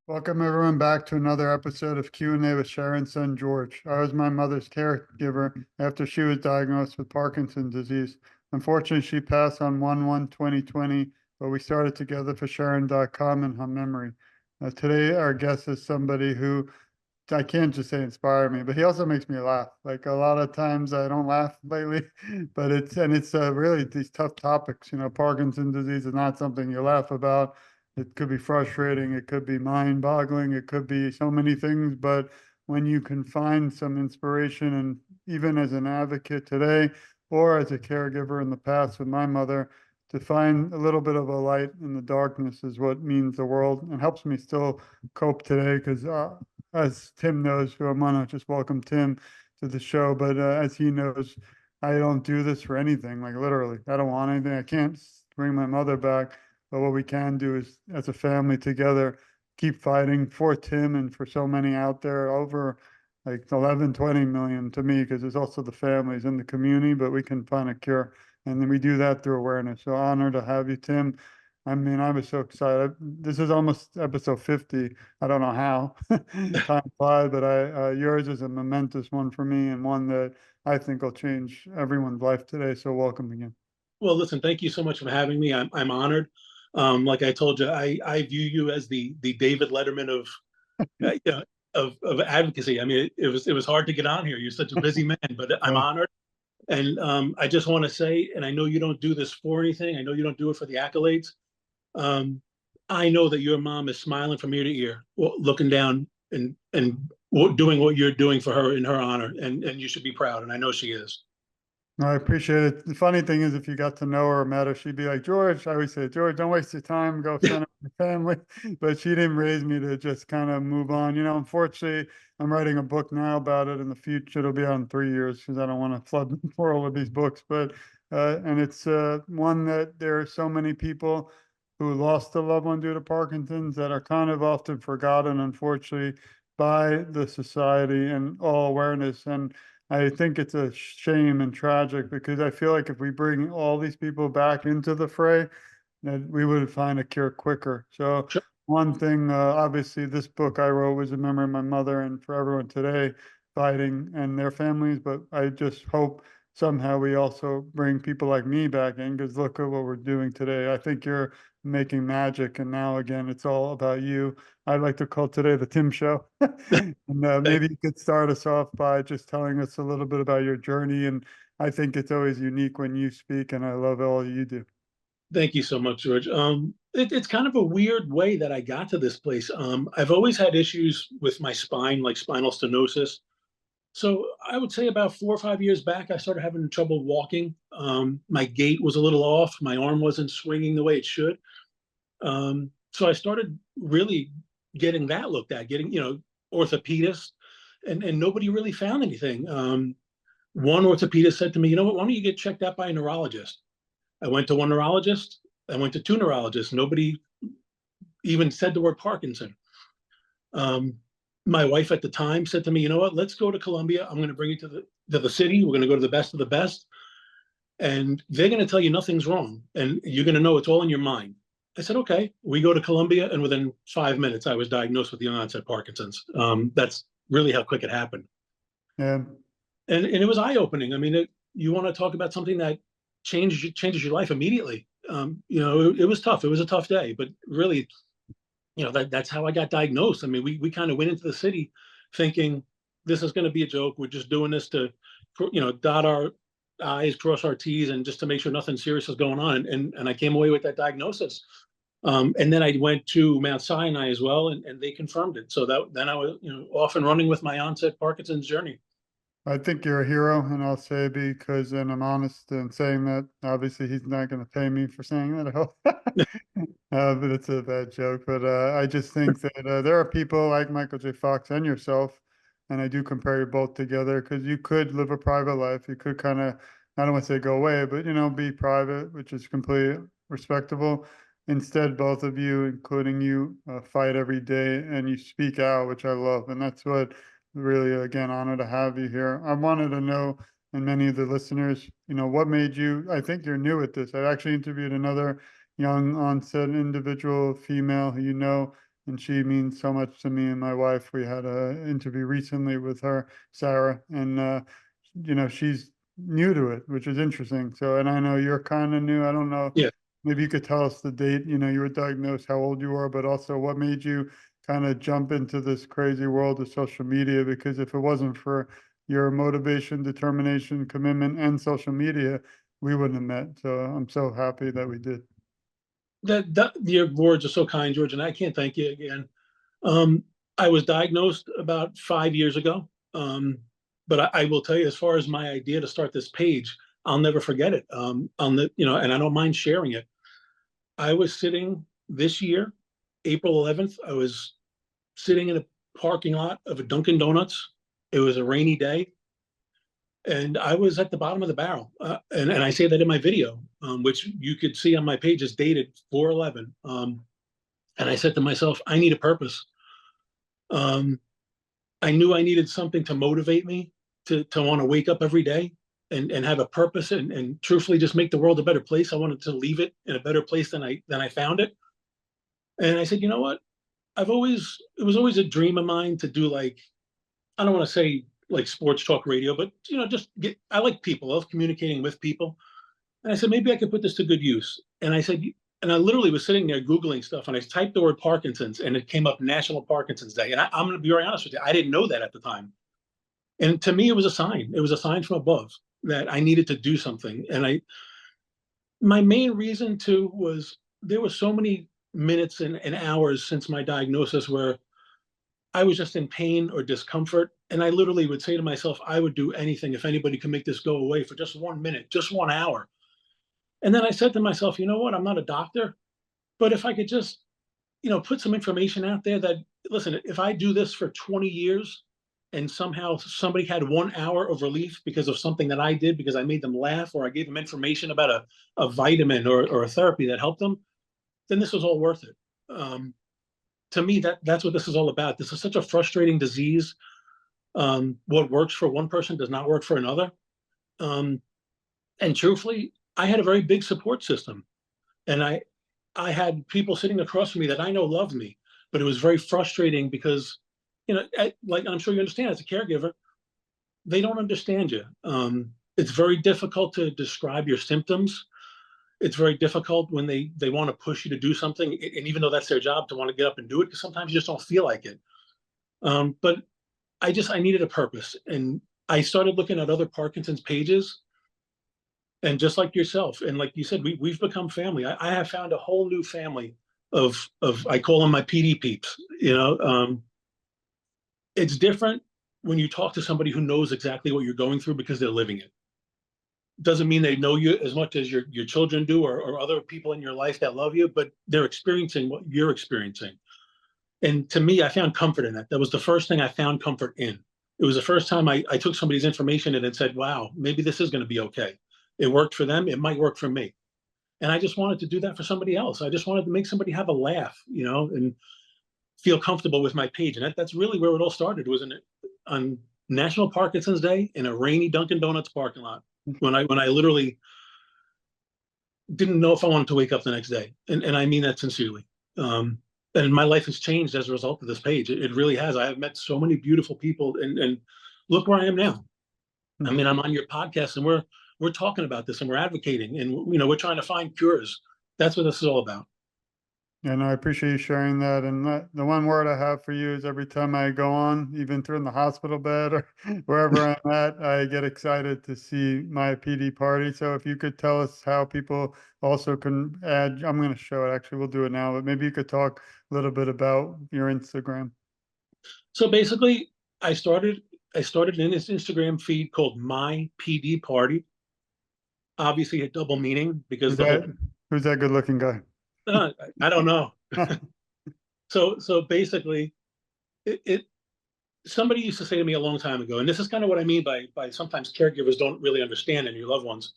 Welcome everyone back to another episode of Q&A with Sharon's son George. I was my mother's caregiver after she was diagnosed with Parkinson's disease. Unfortunately, she passed on 1/1/2020, but we started TogetherForSharon.com in her memory. Today, our guest is somebody who I can't just say inspire me, but he also makes me laugh. Like a lot of times I don't laugh lately, but it's really these tough topics. Parkinson's disease is not something you laugh about. It could be frustrating, it could be mind-boggling, it could be so many things, but when you can find some inspiration, and even as an advocate today or as a caregiver in the past with my mother, to find a little bit of a light in the darkness is what means the world and helps me still cope today because as Tim knows, who I'm on, just welcome Tim to the show. But as he knows, I don't do this for anything, like literally. I don't want anything. I can't bring my mother back. But what we can do is, as a family together, keep fighting for Tim and for so many out there, over like 11, 20 million to me, because there's also the families in the community, but we can find a cure. And then we do that through awareness. So honor to have you, Tim. I mean, I was so excited. This is almost episode 50. I don't know how time flies, but yours is a momentous one for me and one that I think will change everyone's life today. So welcome again. Well, listen, thank you so much for having me. I'm honored. Like I told you, I view you as the David Letterman yeah, of advocacy. I mean, it was hard to get on here. You're such a busy man, but I'm Yeah. honored. And I just want to say, and I know you don't do this for anything. I know you don't do it for the accolades. Um, I know that your mom is smiling from ear to ear, looking down and doing what you're doing for her in her honor, and you should be proud. And I know she is. No, I appreciate it. The funny thing is, if you got to know her or met her, she'd be like, George, I always say, George, don't waste your time, go spend it with your family. But she didn't raise me to just kind of move on. Unfortunately, I'm writing a book now about it in the future. It'll be out in 3 years because I don't want to flood the world with these books. But, and it's one that there are so many people who lost a loved one due to Parkinson's that are kind of often forgotten, unfortunately, by the society and all awareness. And I think it's a shame and tragic because I feel like if we bring all these people back into the fray, that we would find a cure quicker. So Sure. one thing, obviously, this book I wrote was in memory of my mother and for everyone today fighting and their families. But I just hope somehow we also bring people like me back in because look at what we're doing today. I think you're making magic, and now again, it's all about you. I'd like to call today the Tim Show. And Thank, maybe you could start us off by just telling us a little bit about your journey. And I think it's always unique when you speak, and I love all you do. thank you so much, George. It's kind of a weird way that I got to this place. I've always had issues with my spine, like spinal stenosis. So I would say about 4 or 5 years back, I started having trouble walking. My gait was a little off. My arm wasn't swinging the way it should. So I started really getting that looked at, getting, orthopedist, and nobody really found anything. One orthopedist said to me, you know what, why don't you get checked out by a neurologist? I went to one neurologist. I went to two neurologists. Nobody even said the word Parkinson. Um, my wife at the time said to me, you know what, let's go to Columbia. I'm going to bring you to the city. We're going to go to the best of the best. And they're going to tell you nothing's wrong. And you're going to know it's all in your mind. I said, okay. We go to Columbia. And within 5 minutes, I was diagnosed with young onset Parkinson's. That's really how quick it happened. And And it was eye opening. I mean, you want to talk about something that changes your life immediately. It was tough. It was a tough day, but really, that's how I got diagnosed. I mean, we kind of went into the city thinking this is going to be a joke. We're just doing this to, dot our I's, cross our T's, and just to make sure nothing serious is going on. And I came away with that diagnosis. And then I went to Mount Sinai as well, and they confirmed it. So then I was, off and running with my onset Parkinson's journey. I think you're a hero, and I'll say because, and I'm honest in saying that, obviously he's not going to pay me for saying that. I hope. But it's a bad joke. But I just think that there are people like Michael J. Fox and yourself, and I do compare you both together because you could live a private life. You could kind of, I don't want to say go away, but be private, which is completely respectable. Instead, both of you, including you, fight every day and you speak out, which I love. And that's what really, again, honor to have you here. I wanted to know, and many of the listeners, what made you, I think you're new at this. I actually interviewed another young onset individual, female, who and she means so much to me and my wife. We had an interview recently with her, Sarah, and she's new to it, which is interesting. So, and I know you're kind of new. I don't know. Yeah. Maybe you could tell us the date, you were diagnosed, how old you were, but also what made you kind of jump into this crazy world of social media? Because if it wasn't for your motivation, determination, commitment, and social media, we wouldn't have met. So I'm so happy that we did. That your words are so kind, George, and I can't thank you again. Um, I was diagnosed about 5 years ago. But I will tell you, as far as my idea to start this page, I'll never forget it. And I don't mind sharing it. I was sitting this year, April 11th, I was sitting in a parking lot of a Dunkin' Donuts. It was a rainy day, and I was at the bottom of the barrel. And I say that in my video, which you could see on my page is dated 4/11. And I said to myself, I need a purpose. Um, I knew I needed something to motivate me to want to wake up every day and have a purpose and truthfully just make the world a better place. I wanted to leave it in a better place than I found it. And I said, you know what? It was always a dream of mine to do, like, I don't want to say like sports talk radio, but I like people. I love communicating with people. And I said, maybe I could put this to good use. And I said, and I literally was sitting there Googling stuff and I typed the word Parkinson's and it came up National Parkinson's Day. And I'm going to be very honest with you. I didn't know that at the time. And to me, it was a sign. It was a sign from above that I needed to do something. And my main reason too was there were so many minutes and hours since my diagnosis where I was just in pain or discomfort. And I literally would say to myself, I would do anything if anybody could make this go away for just 1 minute, just 1 hour. And then I said to myself, you know what? I'm not a doctor, but if I could just, put some information out there that, listen, if I do this for 20 years and somehow somebody had 1 hour of relief because of something that I did, because I made them laugh or I gave them information about a vitamin or a therapy that helped them, then this was all worth it. To me, that's what this is all about. This is such a frustrating disease. What works for one person does not work for another. And truthfully, I had a very big support system. And I had people sitting across from me that I know loved me, but it was very frustrating because, like I'm sure you understand as a caregiver, they don't understand you. It's very difficult to describe your symptoms. It's very difficult when they want to push you to do something, and even though that's their job, to want to get up and do it, because sometimes you just don't feel like it. But I needed a purpose, and I started looking at other Parkinson's pages, and just like yourself, and like you said, we've become family. I have found a whole new family of I call them my PD peeps. It's different when you talk to somebody who knows exactly what you're going through because they're living it. Doesn't mean they know you as much as your children do or other people in your life that love you, but they're experiencing what you're experiencing. And to me, I found comfort in that. That was the first thing I found comfort in. It was the first time I took somebody's information and said, wow, maybe this is going to be okay. It worked for them. It might work for me. And I just wanted to do that for somebody else. I just wanted to make somebody have a laugh, and feel comfortable with my page. And that's really where it all started, was on National Parkinson's Day in a rainy Dunkin' Donuts parking lot when I literally didn't know if I wanted to wake up the next day. And I mean that sincerely. And my life has changed as a result of this page. It really has. I have met so many beautiful people, and look where I am now. I mean, I'm on your podcast and we're talking about this and we're advocating and, we're trying to find cures. That's what this is all about. And I appreciate you sharing that. And the one word I have for you is every time I go on, even through in the hospital bed or wherever I'm at, I get excited to see my PD party. So if you could tell us how people also can add, I'm going to show it. Actually, we'll do it now, but maybe you could talk a little bit about your Instagram. So basically, I started in this Instagram feed called My PD Party. Obviously, a double meaning because Who's that good looking guy? I don't know. So basically, somebody used to say to me a long time ago, and this is kind of what I mean by sometimes caregivers don't really understand and your loved ones.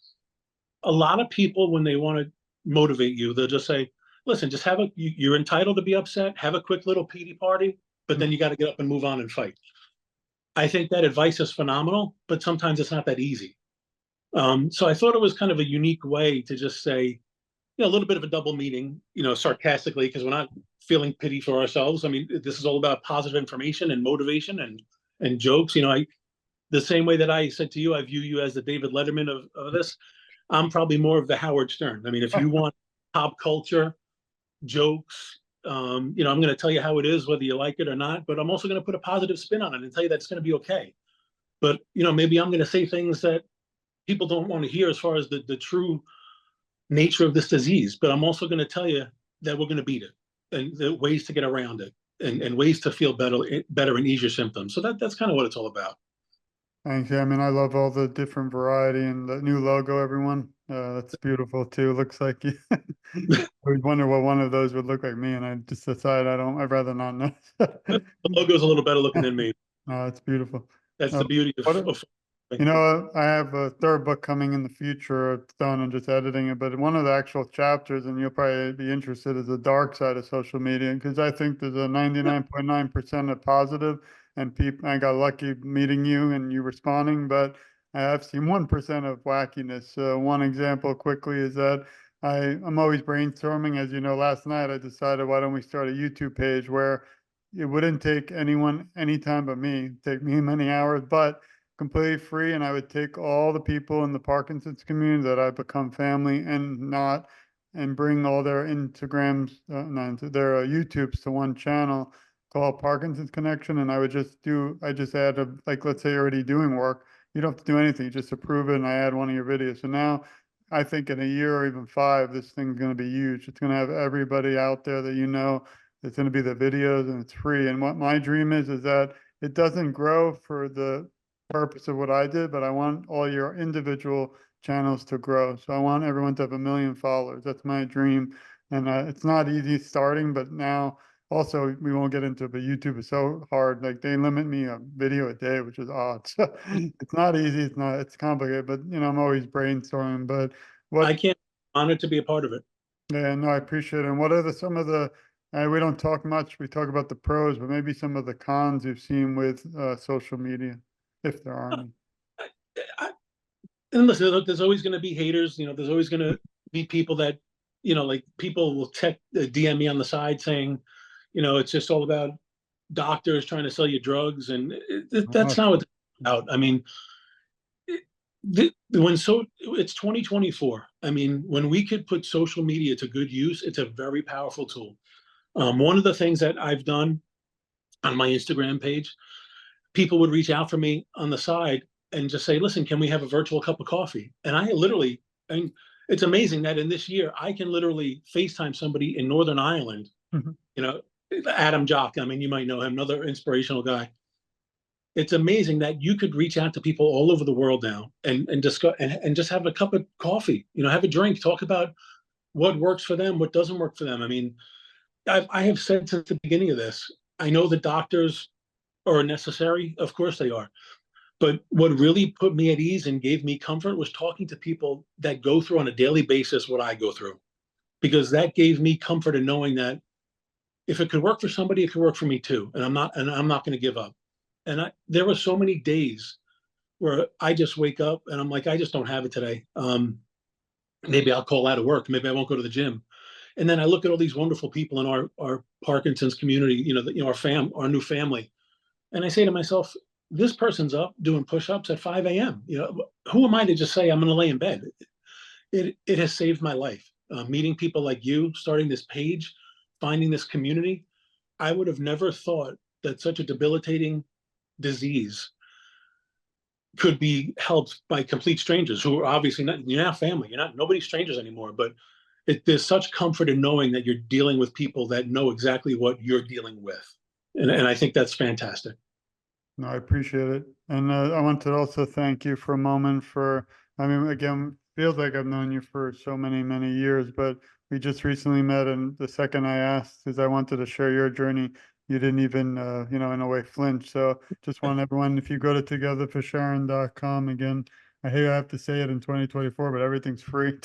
A lot of people, when they want to motivate you, they'll just say, listen, just you're entitled to be upset, have a quick little PD party, but then you got to get up and move on and fight. I think that advice is phenomenal, but sometimes it's not that easy. So I thought it was kind of a unique way to just say, a little bit of a double meaning, sarcastically, because we're not feeling pity for ourselves. I mean, this is all about positive information and motivation and jokes. The same way that I said to you, I view you as the David Letterman of this. I'm probably more of the Howard Stern. I mean, if you want pop culture jokes, I'm going to tell you how it is, whether you like it or not. But I'm also going to put a positive spin on it and tell you that it's going to be okay. But maybe I'm going to say things that people don't want to hear as far as the true nature of this disease. But I'm also going to tell you that we're going to beat it, and the ways to get around it, and ways to feel better and ease your symptoms. So that's kind of what it's all about. Thanks. Yeah, I mean, I love all the different variety and the new logo, everyone. That's beautiful too. Looks like you. I always wonder what one of those would look like me, and I just decided I'd rather not know. The logo's a little better looking than me. No, it's beautiful. That's Uh, the beauty what, of I have a third book coming in the future. It's done. I'm just editing it, but one of the actual chapters, and you'll probably be interested, is the dark side of social media, because I think there's a 99.9% of positive, and people. I got lucky meeting you and you responding, but I have seen 1% of wackiness. One example quickly is that I'm always brainstorming. As you know, last night I decided, why don't we start a YouTube page where it wouldn't take anyone any time but me, take me many hours, but completely free, and I would take all the people in the Parkinson's community that I've become family and bring all their Instagrams, not their YouTubes to one channel called Parkinson's Connection. And I just add like, let's say you're already doing work. You don't have to do anything. You just approve it and I add one of your videos. So now I think in a year or even 5, this thing's going to be huge. It's going to have everybody out there that it's going to be the videos, and it's free. And what my dream is that it doesn't grow for the purpose of what I did, but I want all your individual channels to grow. So I want everyone to have 1 million followers. That's my dream. And it's not easy starting, but now also we won't get into it, but YouTube is so hard. Like they limit me a video a day, which is odd. So it's not easy. It's complicated, but I'm always brainstorming. But I what, can't honored to be a part of it. yeah, no, I appreciate it. And what are some of we don't talk much, we talk about the pros, but maybe some of the cons you've seen with social media, if there are any. I, and listen, look, there's always going to be haters. There's always going to be people that, like people will DM me on the side saying, it's just all about doctors trying to sell you drugs, and that's not what it's about. I mean, it's 2024. I mean, when we could put social media to good use, it's a very powerful tool. One of the things that I've done on my Instagram page, people would reach out for me on the side and just say, listen, can we have a virtual cup of coffee? And and it's amazing that in this year, I can literally FaceTime somebody in Northern Ireland, Mhm. Adam Jock. I mean, you might know him, another inspirational guy. It's amazing that you could reach out to people all over the world now and discuss and just have a cup of coffee, have a drink, talk about what works for them, what doesn't work for them. I mean, I have said since the beginning of this, I know the doctors are necessary. Of course they are. But what really put me at ease and gave me comfort was talking to people that go through on a daily basis what I go through, because that gave me comfort in knowing that if it could work for somebody, it could work for me too. And I'm not going to give up. And there were so many days where I just wake up and I'm like, I just don't have it today. Maybe I'll call out of work. Maybe I won't go to the gym. And then I look at all these wonderful people in our Parkinson's community, our new family, and I say to myself, this person's up doing push-ups at 5 a.m. Who am I to just say I'm going to lay in bed? It has saved my life. Meeting people like you, starting this page, finding this community. I would have never thought that such a debilitating disease could be helped by complete strangers who are obviously not, you're not family, nobody's strangers anymore, but there's such comfort in knowing that you're dealing with people that know exactly what you're dealing with. And I think that's fantastic. No, I appreciate it. And I want to also thank you for a moment I mean, again, feels like I've known you for so many, many years, but we just recently met. And the second I asked is I wanted to share your journey, you didn't even, in a way flinch. So just want everyone, if you go to togetherforsharon.com again, I hate I have to say it in 2024, but everything's free.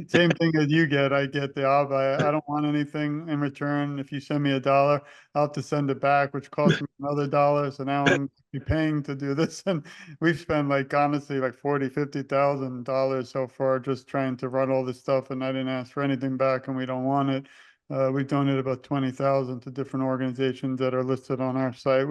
Same thing as you get. I get the I don't want anything in return. If you send me $1, I'll have to send it back, which costs me another dollar. So now I'm paying to do this. And we've spent like honestly like 40, $50,000 so far just trying to run all this stuff. And I didn't ask for anything back and we don't want it. we've donated about 20,000 to different organizations that are listed on our site.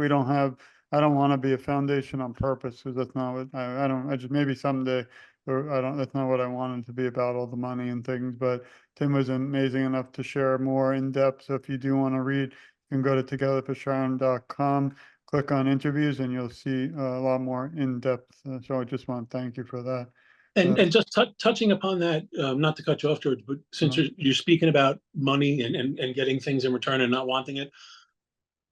I don't want to be a foundation on purpose, because that's not what I just, maybe someday, or that's not what I wanted to be about, all the money and things. But Tim was amazing enough to share more in depth. So if you do want to read, you can go to TogetherForSharon.com, click on interviews, and you'll see a lot more in depth. So I just want to thank you for that. And just touching upon that, not to cut you off, George, but since you're speaking about money and getting things in return and not wanting it,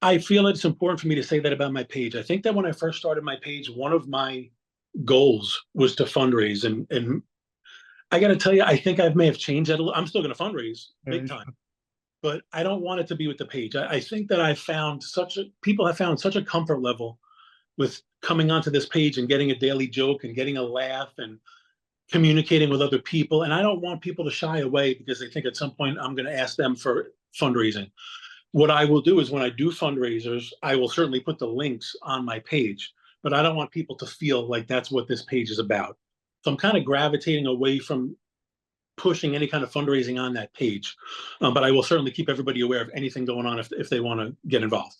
I feel it's important for me to say that about my page. I think that when I first started my page, one of my goals was to fundraise, and I got to tell you, I think I may have changed that a little. I'm still going to fundraise big time, but I don't want it to be with the page. I think that people have found such a comfort level with coming onto this page and getting a daily joke and getting a laugh and communicating with other people. And I don't want people to shy away because they think at some point I'm going to ask them for fundraising. What I will do is when I do fundraisers, I will certainly put the links on my page, but I don't want people to feel like that's what this page is about. So I'm kind of gravitating away from pushing any kind of fundraising on that page. But I will certainly keep everybody aware of anything going on if they want to get involved.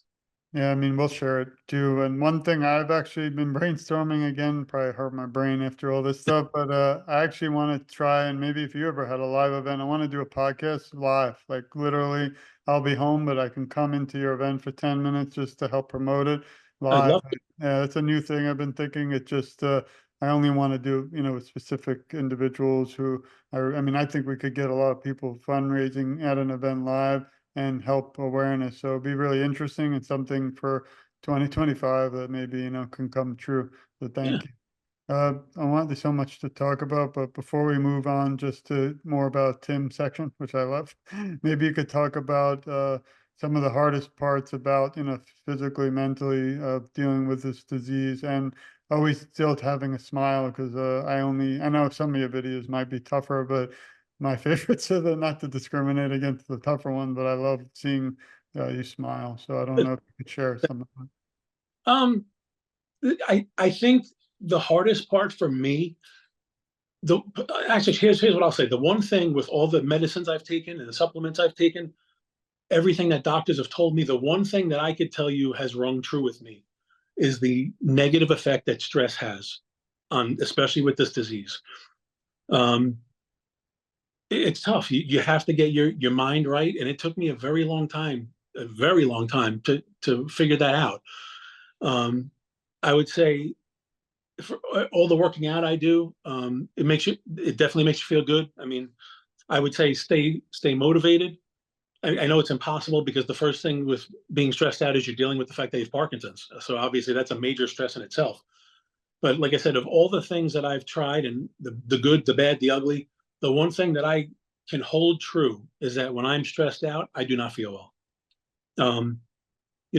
Yeah, I mean, we'll share it too. And one thing I've actually been brainstorming again, probably hurt my brain after all this stuff, but I actually want to try, and maybe if you ever had a live event, I want to do a podcast live. Like literally, I'll be home, but I can come into your event for 10 minutes just to help promote it I live. love it. Yeah, it's a new thing I've been thinking. It just, I only want to do, with specific individuals who are, I mean, I think we could get a lot of people fundraising at an event live and help awareness. So it'd be really interesting and something for 2025 that maybe, can come true. So Yeah. thank you. I want there's so much to talk about, but before we move on just to more about Tim's section, which I love, maybe you could talk about some of the hardest parts about, physically, mentally dealing with this disease, and always still having a smile, because I know some of your videos might be tougher, but my favorites are not to discriminate against the tougher one, but I love seeing you smile. So I don't know if you could share some of Um, I think the hardest part for me, the actually here's what I'll say. The one thing with all the medicines I've taken and the supplements I've taken, everything that doctors have told me, the one thing that I could tell you has rung true with me is the negative effect that stress has on, especially with this disease. Um, it's tough. You have to get your mind right, and it took me a very long time to figure that out. I would say for all the working out I do, it definitely makes you feel good. I mean, I would say stay motivated. I know it's impossible because the first thing with being stressed out is you're dealing with the fact that you have Parkinson's. So obviously that's a major stress in itself. But like I said, of all the things that I've tried, and the good, the bad, the ugly, the one thing that I can hold true is that when I'm stressed out, I do not feel well.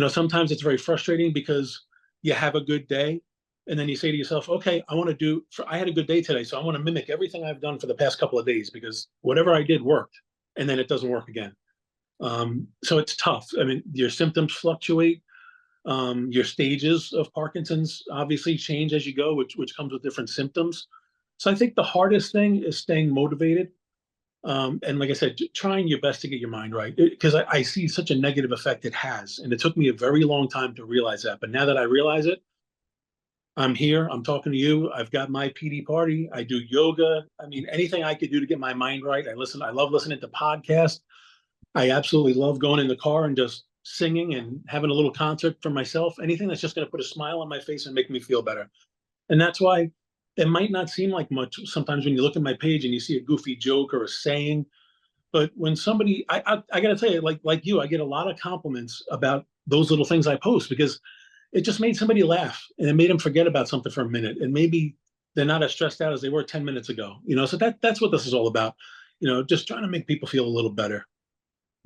Sometimes it's very frustrating because you have a good day and then you say to yourself, okay, I had a good day today, so I want to mimic everything I've done for the past couple of days because whatever I did worked, and then it doesn't work again. So it's tough. I mean, your symptoms fluctuate. Your stages of Parkinson's obviously change as you go, which comes with different symptoms. So I think the hardest thing is staying motivated. And like I said, trying your best to get your mind right, because I see such a negative effect it has. And it took me a very long time to realize that. But now that I realize it, I'm here, I'm talking to you. I've got my PD party. I do yoga. I mean, anything I could do to get my mind right. I love listening to podcasts. I absolutely love going in the car and just singing and having a little concert for myself. Anything that's just going to put a smile on my face and make me feel better. And that's why it might not seem like much sometimes when you look at my page and you see a goofy joke or a saying. But when somebody, I got to tell you, like you, I get a lot of compliments about those little things I post because it just made somebody laugh and it made them forget about something for a minute. And maybe they're not as stressed out as they were 10 minutes ago. So that's what this is all about. Just trying to make people feel a little better.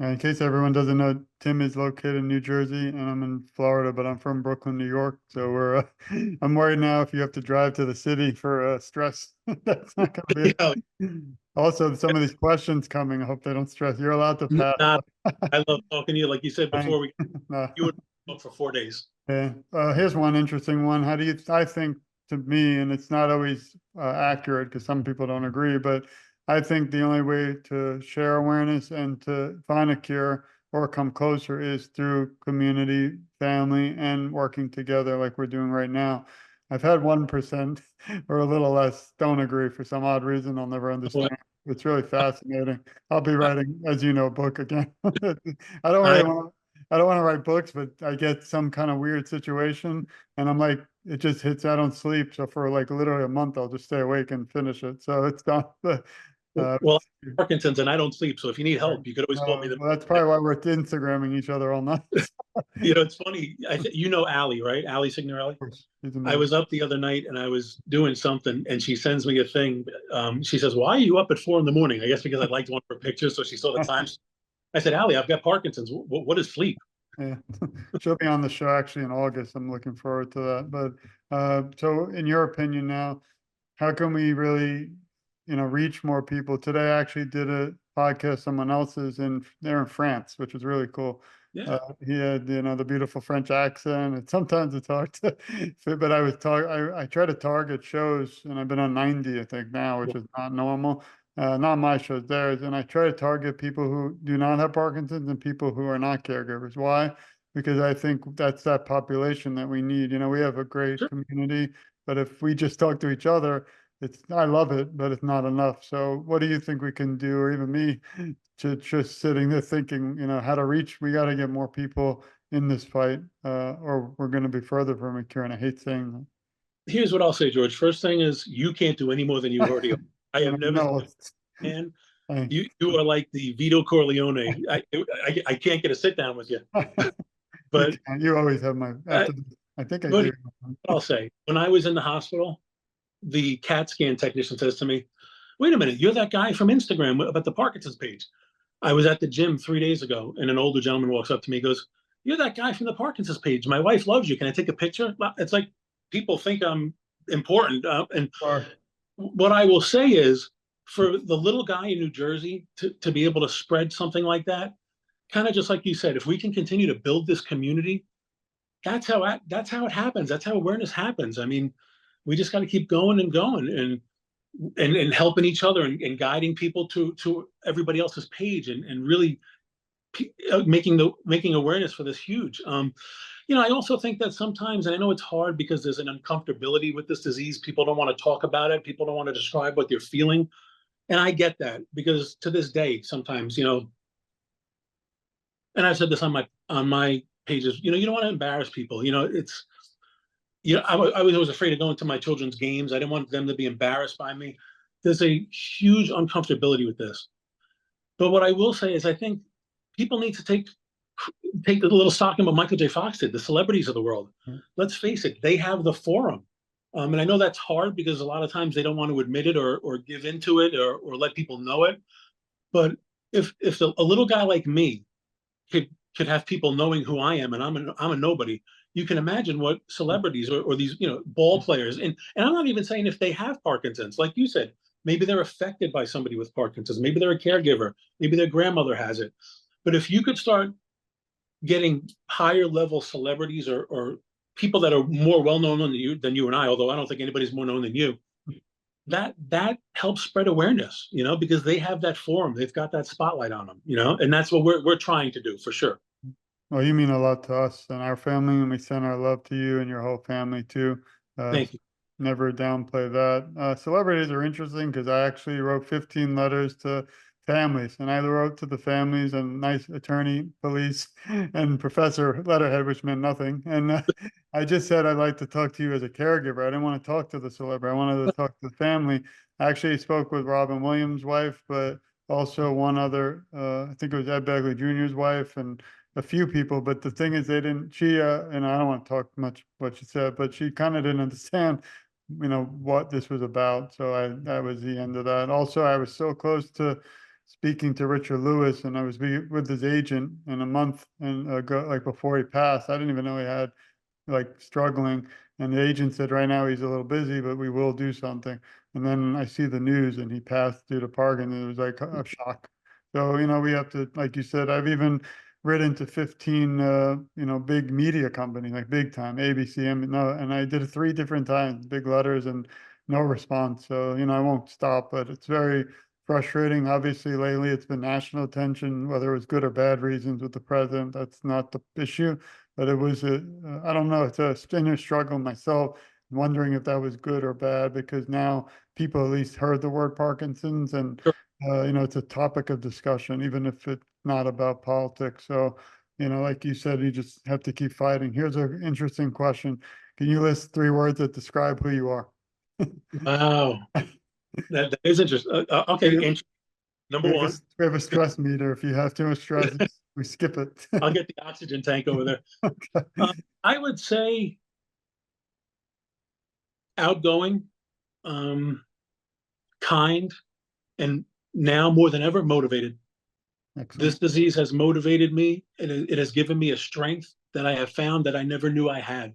In case everyone doesn't know, Tim is located in New Jersey and I'm in Florida, but I'm from Brooklyn, New York. So I'm worried now if you have to drive to the city for stress. That's not going to Yeah, be. Also, some of these questions coming, I hope they don't stress. You're allowed to pass. not, I love talking to you. Like you said before, No. you would talk for 4 days. Yeah. Here's one interesting one. I think to me, and it's not always accurate because some people don't agree, but I think the only way to share awareness and to find a cure or come closer is through community, family, and working together like we're doing right now. I've had 1% or a little less don't agree for some odd reason I'll never Well, understand. It's really fascinating. I'll be writing, as you know, a book again. I don't I really want I don't want to write books, but I get some kind of weird situation and I'm like, it just hits, I don't sleep. So for like literally a month, I'll just stay awake and finish it. So it's not, uh, well, Parkinson's, and I don't sleep. So if you need help, you could always call me. well, that's probably why we're Instagramming each other all night. You know, it's funny. You know Allie, right? Allie Signorelli. He's I amazing. was up the other night and I was doing something, and she sends me a thing. She says, "Why are you up at 4 in the morning?" I guess because I liked one of her pictures, so she saw the times. I said, "Allie, I've got Parkinson's. What is sleep?" Yeah, she'll be on the show actually in August. I'm looking forward to that. But so in your opinion now, how can we really, reach more people? Today I actually did a podcast, someone else's in there in France, which was really cool. Yeah. He had, the beautiful French accent, and sometimes it's hard to fit, but I try to target shows, and I've been on 90, I think now, which is not normal. Not my shows, theirs, and I try to target people who do not have Parkinson's and people who are not caregivers. Why? Because I think that's that population that we need. We have a great Sure. community, but if we just talk to each other, I love it, but it's not enough. So what do you think we can do, or even me, to just sitting there thinking, how to reach, we got to get more people in this fight, or we're going to be further from a cure. And I hate saying Here's what I'll say, George. First thing is, you can't do any more than you already are. that. I have never seen No, a man. I, You are like the Vito Corleone. I can't get a sit down with you. you But can't, you always have my, uh, after, I think I but do. I'll say, when I was in the hospital, the CAT scan technician says to me, "Wait a minute, you're that guy from Instagram about the Parkinson's page." I was at the gym 3 days ago, and an older gentleman walks up to me, and goes, "You're that guy from the Parkinson's page. My wife loves you. Can I take a picture?" Well, it's like people think I'm important. And Or, what I will say is, for the little guy in New Jersey to be able to spread something like that, kind of just like you said, if we can continue to build this community, that's how it happens. That's how awareness happens. I mean, we just got to keep going and going, and helping each other, and guiding people to everybody else's page, and really making awareness for this huge. I also think that sometimes, and I know it's hard because there's an uncomfortability with this disease. People don't want to talk about it. People don't want to describe what they're feeling, and I get that, because to this day, sometimes, and I've said this on my pages. You don't want to embarrass people. It's I was always afraid of going to my children's games. I didn't want them to be embarrassed by me. There's a huge uncomfortability with this. But what I will say is, I think people need to take the little stock in what Michael J. Fox did, the celebrities of the world. Let's face it, they have the forum. And I know that's hard because a lot of times they don't want to admit it, or give into it, or let people know it. But if a little guy like me could have people knowing who I am, and I'm a nobody, you can imagine what celebrities, or these ball players, and I'm not even saying if they have Parkinson's, like you said, maybe they're affected by somebody with Parkinson's, maybe they're a caregiver, maybe their grandmother has it. But if you could start getting higher level celebrities, or people that are more well known than you and I, although I don't think anybody's more known than you, that helps spread awareness, because they have that forum, they've got that spotlight on them, and that's what we're trying to do, for sure. well, you mean a lot to us and our family, and we send our love to you and your whole family too. Thank you. Never downplay that. Celebrities are interesting because I actually wrote 15 letters to families, and I wrote to the families and nice attorney, police, and professor letterhead, which meant nothing. And I just said I'd like to talk to you as a caregiver. I didn't want to talk to the celebrity. I wanted to talk to the family. I actually spoke with Robin Williams' wife, but also one other, I think it was Ed Begley Jr.'s wife, and a few people. But the thing is, and I don't want to talk much what she said, but she kind of didn't understand what this was about. So that was the end of that. Also, I was so close to speaking to Richard Lewis, and I was with his agent in a month and ago, like before he passed. I didn't even know he had like struggling. And the agent said, right now he's a little busy, but we will do something. And then I see the news and he passed due to Parkin, and it was like a shock. So, we have to, like you said, I've even written to 15, big media companies, like big time, ABC, no, and I did it 3 different times, big letters, and no response. So, I won't stop, but it's very frustrating. Obviously, lately it's been national attention, whether it was good or bad reasons with the president. That's not the issue, but it was I don't know, it's a inner struggle myself, wondering if that was good or bad, because now people at least heard the word Parkinson's, and Sure. it's a topic of discussion, even if it's not about politics. So, like you said, you just have to keep fighting. Here's an interesting question. Can you list 3 words that describe who you are? Wow, that is interesting. Okay, We number one, we have a stress meter. If you have too much stress, we skip it. I'll get the oxygen tank over there. Okay. I would say outgoing, um, kind, and now more than ever motivated. Excellent. This disease has motivated me, and it has given me a strength that I have found that I never knew I had.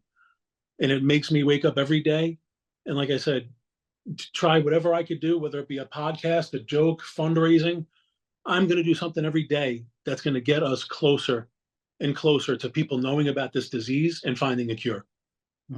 And it makes me wake up every day. And like I said, try whatever I could do, whether it be a podcast, a joke, fundraising. I'm going to do something every day that's going to get us closer and closer to people knowing about this disease and finding a cure.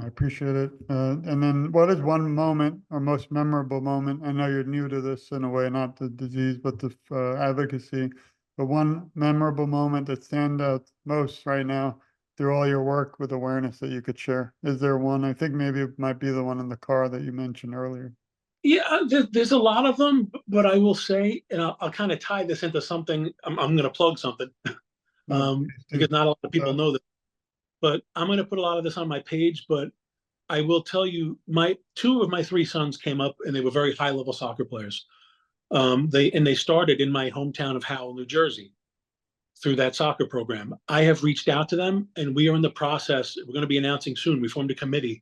I appreciate it. And then what is one moment or most memorable moment? I know you're new to this in a way, not the disease, but the advocacy, but one memorable moment that stands out most right now through all your work with awareness that you could share. Is there one? I think maybe it might be the one in the car that you mentioned earlier. Yeah, there's a lot of them, but I will say, and I'll kind of tie this into something. I'm going to plug something No, please do. because not a lot of people Uh, know this, but I'm going to put a lot of this on my page. But I will tell you, my 2 of my 3 sons came up, and they were very high level soccer players. They started in my hometown of Howell, New Jersey, through that soccer program. I have reached out to them, and we are in the process. We're going to be announcing soon. We formed a committee.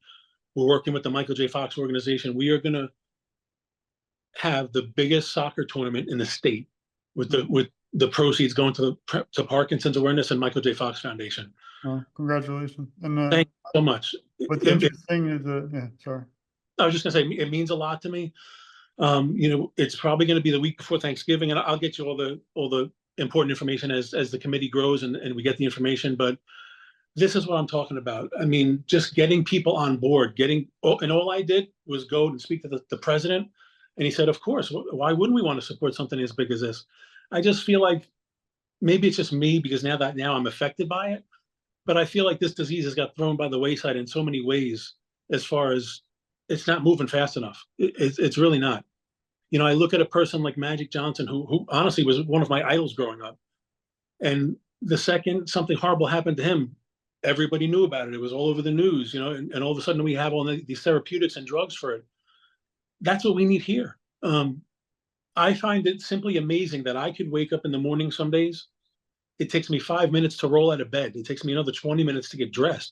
We're working with the Michael J. Fox organization. We are going to have the biggest soccer tournament in the state with the proceeds going to Parkinson's awareness and Michael J. Fox Foundation. well, congratulations. And Thank you so much. what's interesting is, yeah, sorry. I was just gonna say it means a lot to me. It's probably going to be the week before Thanksgiving, and I'll get you all the important information as the committee grows and we get the information. But this is what I'm talking about. I mean, just getting people on board, and all I did was go and speak to the president, and he said, "Of course, why wouldn't we want to support something as big as this?" I just feel like maybe it's just me because now I'm affected by it, but I feel like this disease has got thrown by the wayside in so many ways. As far as it's not moving fast enough, it's really not. I look at a person like Magic Johnson, who honestly was one of my idols growing up, and the second something horrible happened to him, everybody knew about it. It was all over the news, and all of a sudden we have all these therapeutics and drugs for it. That's what we need here. I find it simply amazing that I could wake up in the morning some days. It takes me 5 minutes to roll out of bed. It takes me another 20 minutes to get dressed.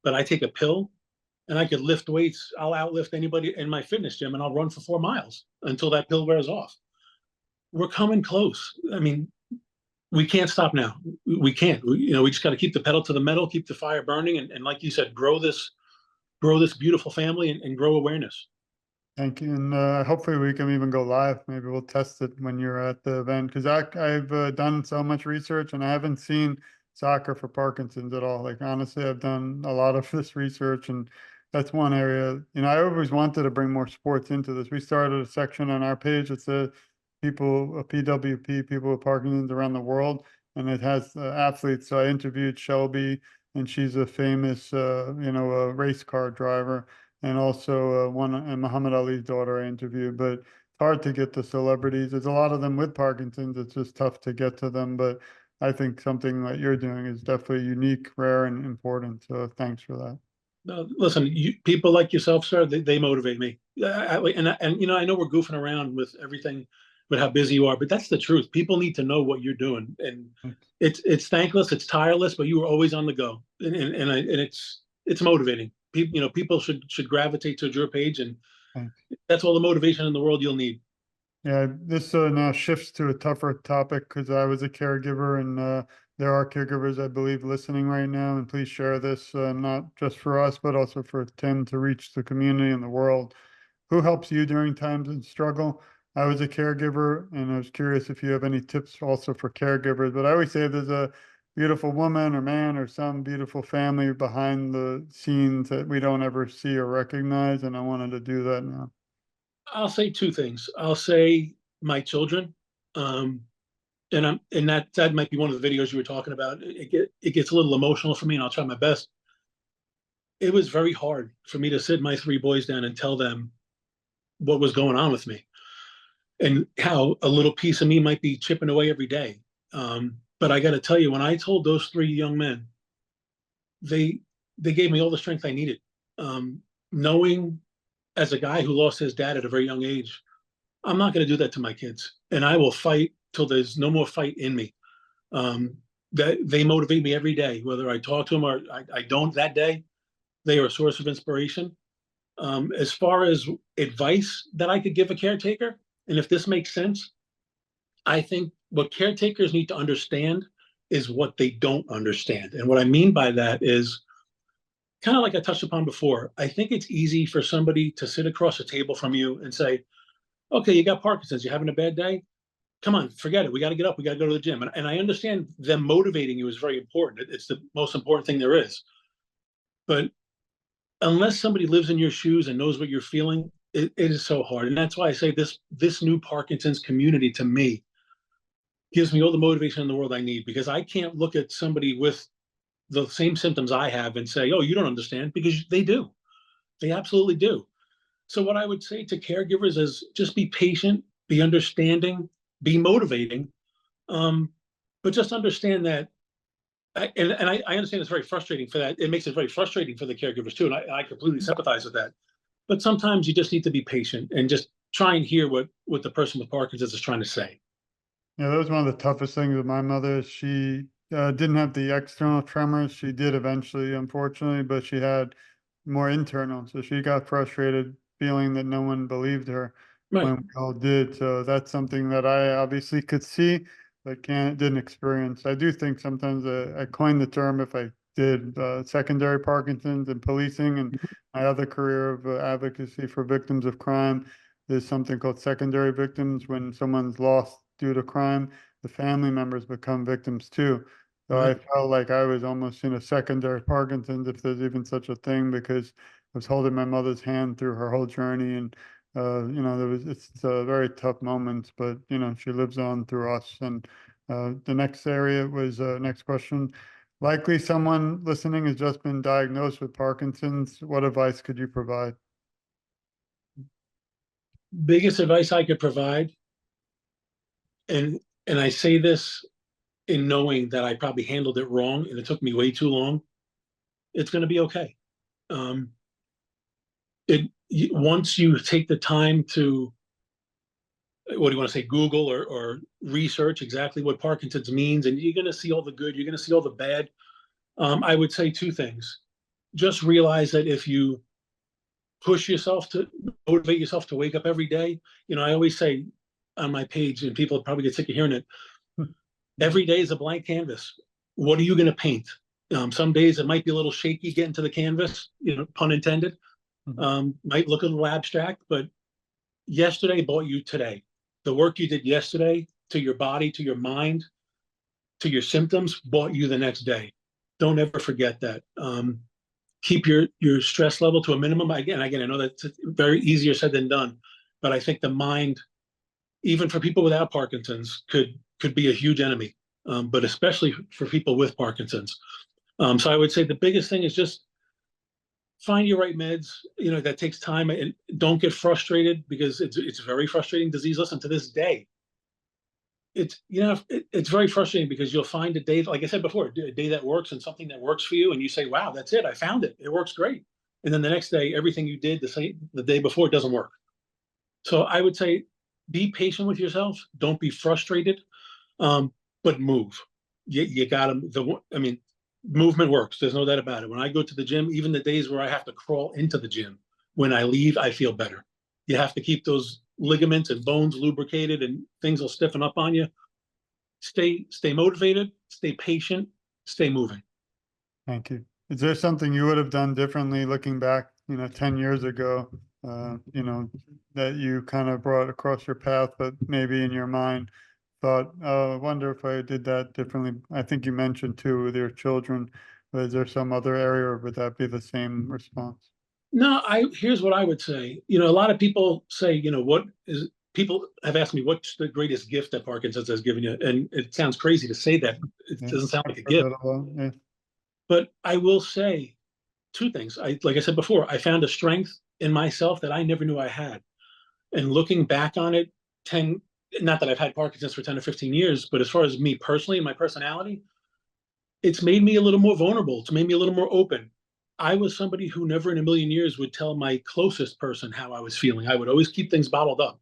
But I take a pill and I could lift weights. I'll outlift anybody in my fitness gym and I'll run for 4 miles until that pill wears off. We're coming close. I mean, we can't stop now. We can't. We just got to keep the pedal to the metal, keep the fire burning, and like you said, grow this beautiful family and grow awareness. Thank you. And hopefully we can even go live. Maybe we'll test it when you're at the event. Because I've done so much research and I haven't seen soccer for Parkinson's at all. Like, honestly, I've done a lot of this research, and that's one area. I always wanted to bring more sports into this. We started a section on our page that said people, PWP, people with Parkinson's around the world. And it has athletes. So I interviewed Shelby, and she's a famous, a race car driver, and also one and Muhammad Ali's daughter I interviewed. But it's hard to get the celebrities. There's a lot of them with Parkinson's. It's just tough to get to them. But I think something that you're doing is definitely unique, rare, and important. So thanks for that. No, listen, people like yourself, sir, they motivate me. And I know we're goofing around with everything, with how busy you are, but that's the truth. People need to know what you're doing, and it's thankless, it's tireless, but you are always on the go, and it's motivating. People should gravitate towards your page, and Thanks. that's all the motivation in the world you'll need. Yeah, this now shifts to a tougher topic because I was a caregiver, and there are caregivers, I believe, listening right now. And please share this, not just for us, but also for Tim to reach the community and the world. Who helps you during times of struggle? I was a caregiver, and I was curious if you have any tips also for caregivers. But I always say there's a beautiful woman or man or some beautiful family behind the scenes that we don't ever see or recognize. And I wanted to do that now. I'll say 2 things. I'll say my children. And that might be one of the videos you were talking about. It gets a little emotional for me, and I'll try my best. It was very hard for me to sit my three boys down and tell them what was going on with me and how a little piece of me might be chipping away every day. But I got to tell you, when I told those three young men, they gave me all the strength I needed. Knowing as a guy who lost his dad at a very young age, I'm not going to do that to my kids, and I will fight till there's no more fight in me. That they motivate me every day, whether I talk to them or I don't that day. They are a source of inspiration. As far as advice that I could give a caretaker, and if this makes sense, I think what caretakers need to understand is what they don't understand. And what I mean by that is kind of like I touched upon before. I think it's easy for somebody to sit across a table from you and say, okay, you got Parkinson's, you're having a bad day. Come on, forget it. We got to get up. We got to go to the gym. And I understand them motivating you is very important. It's the most important thing there is. But unless somebody lives in your shoes and knows what you're feeling, it is so hard. And that's why I say this new Parkinson's community to me gives me all the motivation in the world I need, because I can't look at somebody with the same symptoms I have and say, oh, you don't understand, because they do. They absolutely do. So what I would say to caregivers is just be patient, be understanding, be motivating, but just understand that. And I understand it's very frustrating for that. It makes it very frustrating for the caregivers too, and I completely sympathize with that. But sometimes you just need to be patient and just try and hear what the person with Parkinson's is trying to say. Yeah, that was one of the toughest things with my mother. She didn't have the external tremors. She did eventually, unfortunately, but she had more internal. So she got frustrated feeling that no one believed her Right. when we all did. So that's something that I obviously could see, but didn't experience. I do think sometimes I coined the term, if I did, secondary Parkinson's and policing, and my other career of advocacy for victims of crime. There's something called secondary victims. When someone's lost due to crime, the family members become victims too. So I Right. felt like I was almost in a secondary Parkinson's, if there's even such a thing, because I was holding my mother's hand through her whole journey. And, it's very tough moments, but, she lives on through us. And the next area was, next question. Likely someone listening has just been diagnosed with Parkinson's. What advice could you provide? Biggest advice I could provide, and I say this in knowing that I probably handled it wrong and it took me way too long. It's going to be okay. Um, once you take the time to, what do you want to say, Google or research exactly what Parkinson's means, and you're going to see all the good, you're going to see all the bad. I would say two things. Just realize that if you push yourself to motivate yourself to wake up every day, I always say on my page, and people probably get sick of hearing it, every day is a blank canvas. What are you going to paint? Some days it might be a little shaky getting to the canvas, pun intended. Might look a little abstract, but yesterday brought you today. The work you did yesterday to your body, to your mind, to your symptoms brought you the next day. Don't ever forget that. Keep your stress level to a minimum. Again, I know that's very easier said than done, but I think the mind, even for people without Parkinson's, could be a huge enemy, but especially for people with Parkinson's. So I would say the biggest thing is just find your right meds. That takes time, and don't get frustrated, because it's a very frustrating disease. Listen, to this day, it's very frustrating, because you'll find a day, like I said before, a day that works and something that works for you, and you say, wow, that's it, I found it, it works great. And then the next day, everything you did the day before doesn't work. So I would say be patient with yourself, don't be frustrated, but move. You gotta, movement works, there's no doubt about it. When I go to the gym, even the days where I have to crawl into the gym, when I leave, I feel better. You have to keep those ligaments and bones lubricated, and things will stiffen up on you. Stay motivated, stay patient, stay moving. Thank you. Is there something you would have done differently looking back, 10 years ago, that you kind of brought across your path, but maybe in your mind thought, oh, I wonder if I did that differently? I think you mentioned too with your children, but is there some other area, or would that be the same response? No, here's what I would say. A lot of people say, what people have asked me what's the greatest gift that Parkinson's has given you, and it sounds crazy to say that. It Yeah. doesn't sound like a Heard gift, that a lot. Yeah. but I will say two things. Like I said before, I found a strength in myself that I never knew I had. And looking back on it, 10, not that I've had Parkinson's for 10 or 15 years, but as far as me personally and my personality, it's made me a little more vulnerable. It's made me a little more open. I was somebody who never in a million years would tell my closest person how I was feeling. I would always keep things bottled up.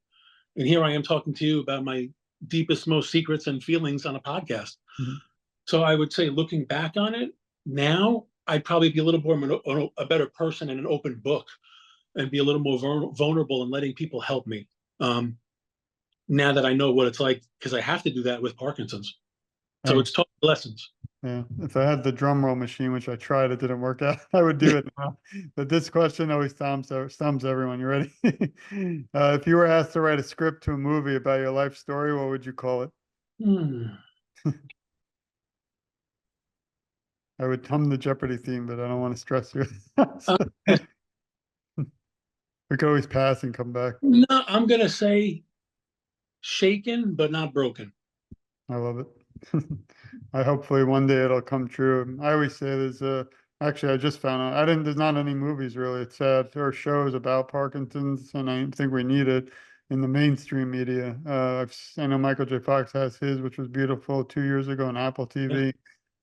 And here I am talking to you about my deepest, most secrets and feelings on a podcast. Mhm. So I would say, looking back on it, now I'd probably be a little more a better person and an open book, and be a little more vulnerable and letting people help me. Now that I know what it's like, because I have to do that with Parkinson's. So Thanks. it's taught me lessons. Yeah, if I had the drum roll machine, which I tried, it didn't work out, I would do it now. But this question always stumps everyone. You ready? If you were asked to write a script to a movie about your life story, what would you call it? Hmm. I would hum the Jeopardy theme, but I don't want to stress you. Uh, So, we could always pass and come back. no, I'm gonna say shaken but not broken. I love it. I hopefully one day it'll come true. I always say actually I just found out there's not any movies really. It's sad or shows about Parkinson's, and I think we need it in the mainstream media. I know Michael J. Fox has his, which was beautiful 2 years ago on Apple Yeah. TV.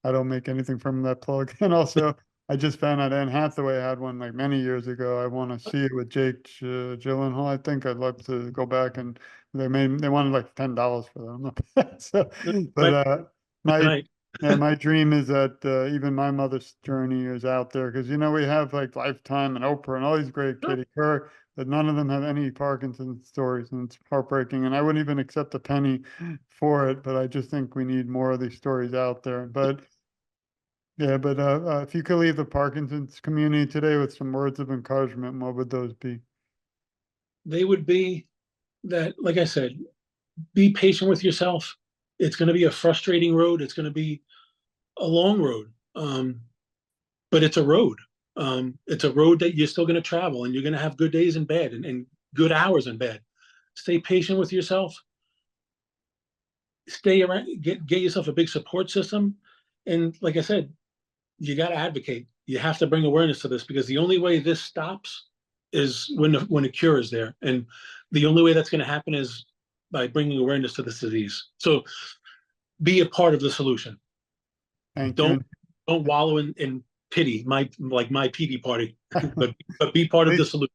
I don't make anything from that plug. And also I just found out Anne Hathaway had one like many years ago. I want to see it with Jake Gyllenhaal. I think I'd love to go back, and they wanted like $10 for that. I'm not so, but Right my tonight. yeah, my dream is that even my mother's journey is out there, because we have like Lifetime and Oprah and all these great Sure. Katie Couric, but none of them have any Parkinson's stories, and it's heartbreaking. And I wouldn't even accept a penny for it, but I just think we need more of these stories out there. But yeah, but if you could leave the Parkinson's community today with some words of encouragement, what would those be? They would be that, like I said, be patient with yourself. It's going to be a frustrating road. It's going to be a long road, but it's a road. It's a road that you're still going to travel, and you're going to have good days and bad, and good hours and bad. Stay patient with yourself. Stay around. Get yourself a big support system, and like I said, you got to advocate. You have to bring awareness to this, because the only way this stops is when a cure is there, and the only way that's going to happen is by bringing awareness to this disease. So be a part of the solution. Thank Don't you. don't wallow in pity, my PD party, but be part of the Please. solution.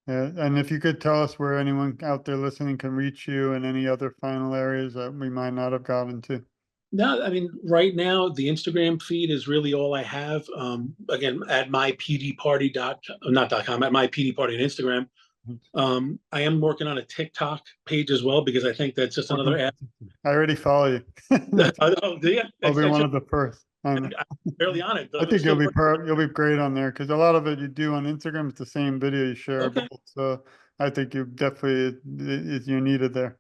Yeah, and if you could tell us where anyone out there listening can reach you, and any other final areas that we might not have gotten to. No, I mean, right now the Instagram feed is really all I have. Again, at mypdparty not .com, at mypdparty on Instagram. I am working on a TikTok page as well, because I think that's just another app. I already follow you. Oh, yeah, I'll be I one should, of the first. I know. I'm barely on it, but I I'm think you'll still be working. you'll be great on there, because a lot of it you do on Instagram. It's the same video you share both. Okay, So I think you definitely you're needed there.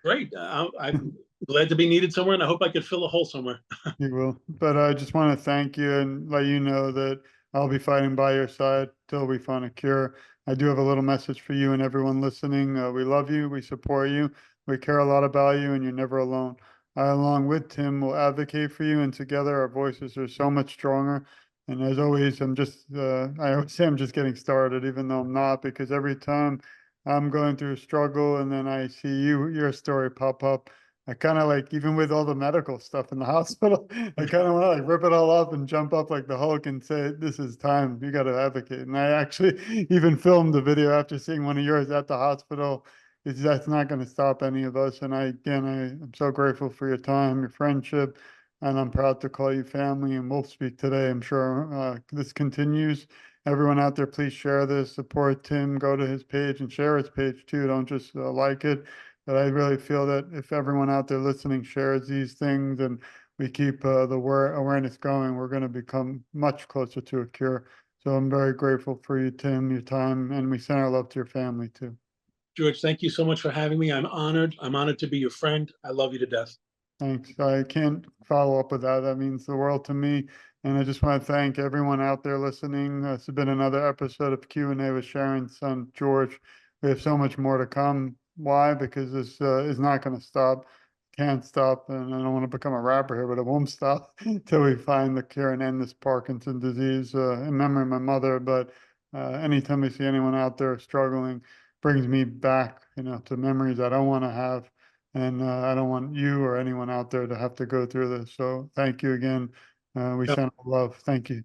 great. I'm glad to be needed somewhere, and I hope I could fill a hole somewhere. You will. But I just want to thank you and let you know that I'll be fighting by your side till we find a cure. I do have a little message for you and everyone listening. We love you. We support you. We care a lot about you, and you're never alone. I, along with Tim, will advocate for you, and together our voices are so much stronger. And as always, I always say I'm just getting started, even though I'm not, because every time I'm going through a struggle and then I see your story pop up, I kind of like, even with all the medical stuff in the hospital, I kind of want to like rip it all up and jump up like the Hulk and say, this is time. You got to advocate. And I actually even filmed the video after seeing one of yours at the hospital. That's not going to stop any of us. And I'm so grateful for your time, your friendship, and I'm proud to call you family. And we'll speak today. I'm sure this continues. Everyone out there, please share this, support Tim, go to his page and share his page too. Don't just like it. But I really feel that if everyone out there listening shares these things, and we keep the awareness going, we're going to become much closer to a cure. So I'm very grateful for you, Tim, your time, and we send our love to your family too. George, thank you so much for having me. I'm honored. I'm honored to be your friend. I love you to death. Thanks. I can't follow up with that. That means the world to me. And I just want to thank everyone out there listening. This has been another episode of Q&A with Sharon's son, George. We have so much more to come. Why? Because this is not going to stop, can't stop, and I don't want to become a rapper here, but it won't stop until we find the cure and end this Parkinson disease in memory of my mother. But anytime I see anyone out there struggling, brings me back, to memories I don't want to have, and I don't want you or anyone out there to have to go through this. So thank you again. We Yeah. send love. Thank you.